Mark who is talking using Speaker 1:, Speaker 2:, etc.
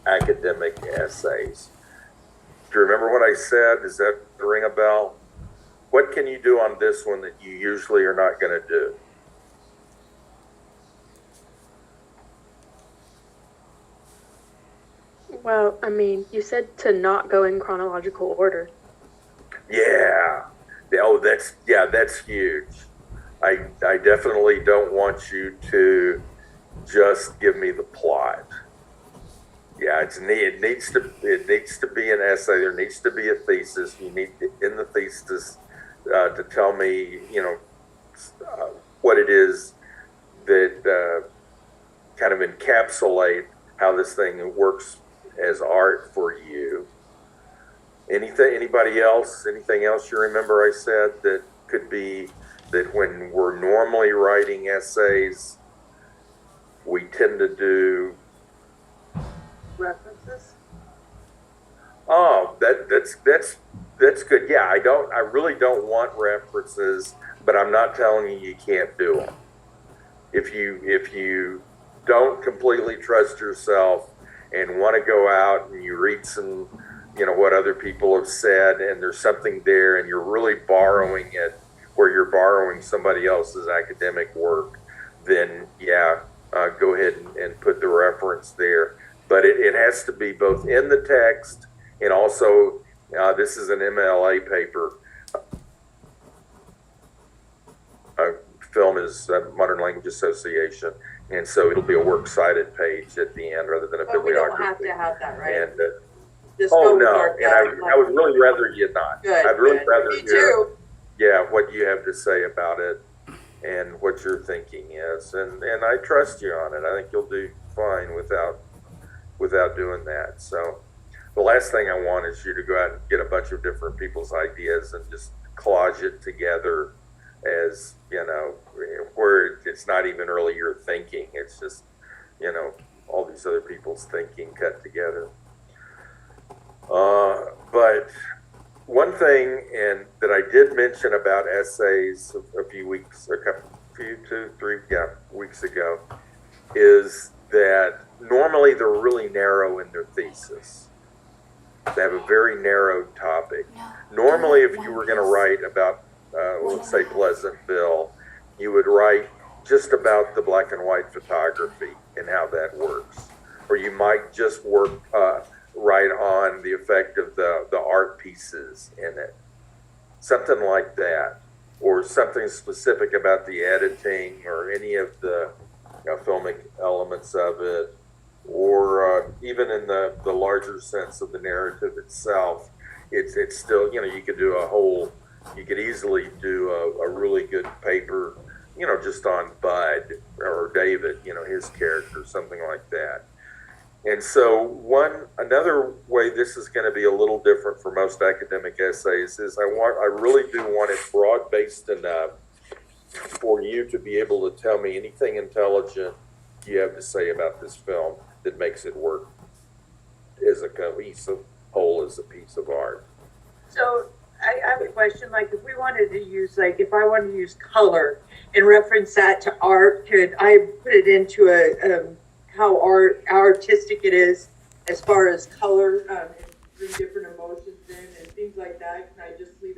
Speaker 1: academic essays. Do you remember what I said? Does that ring a bell? What can you do on this one that you usually are not going to do?
Speaker 2: Well, I mean, you said to not go in chronological order.
Speaker 1: Yeah. Oh, that's huge. I definitely don't want you to just give me the plot. Yeah, it needs to be an essay. There needs to be a thesis. You need in the thesis to tell me, what it is that kind of encapsulate how this thing works as art for you. Anybody else? Anything else you remember I said that could be that when we're normally writing essays, we tend to do
Speaker 3: References?
Speaker 1: Oh, that's good. Yeah, I really don't want references, but I'm not telling you can't do them. If you don't completely trust yourself and want to go out and you read some, what other people have said, and there's something there, and you're really borrowing it, where you're borrowing somebody else's academic work, then yeah, go ahead and put the reference there. But it has to be both in the text and also, this is an MLA paper. Film is Modern Language Association, and so it'll be a works cited page at the end rather than a
Speaker 3: But we
Speaker 1: bibliography.
Speaker 3: don't have to have that, right?
Speaker 1: And,
Speaker 3: Just go
Speaker 1: oh
Speaker 3: with
Speaker 1: no,
Speaker 3: our
Speaker 1: and I would really rather you not.
Speaker 3: Good,
Speaker 1: I'd really
Speaker 3: good.
Speaker 1: rather
Speaker 3: Me
Speaker 1: hear,
Speaker 3: too.
Speaker 1: yeah, what you have to say about it and what your thinking is, and I trust you on it. I think you'll do fine without doing that. So the last thing I want is you to go out and get a bunch of different people's ideas and just collage it together as, where it's not even really your thinking. It's just, all these other people's thinking cut together. But one thing, and that I did mention about essays a few weeks ago, is that normally they're really narrow in their thesis. They have a very narrow topic. Normally, if you were going to write about, let's say, Pleasantville, you would write just about the black and white photography and how that works. Or you might just write on the effect of the art pieces in it. Something like that. Or something specific about the editing or any of the filmic elements of it. Or even in the larger sense of the narrative itself, it's still, you could easily do a really good paper, just on Bud or David, his character, something like that. And so another way this is going to be a little different for most academic essays is I really do want it broad-based enough for you to be able to tell me anything intelligent you have to say about this film that makes it work as a cohesive whole, as a piece of art.
Speaker 3: So I have a question, like if we wanted to use, if I wanted to use color and reference that to art, could I put it into how artistic it is as far as color, and bring different emotions in and things like that? Can I just leave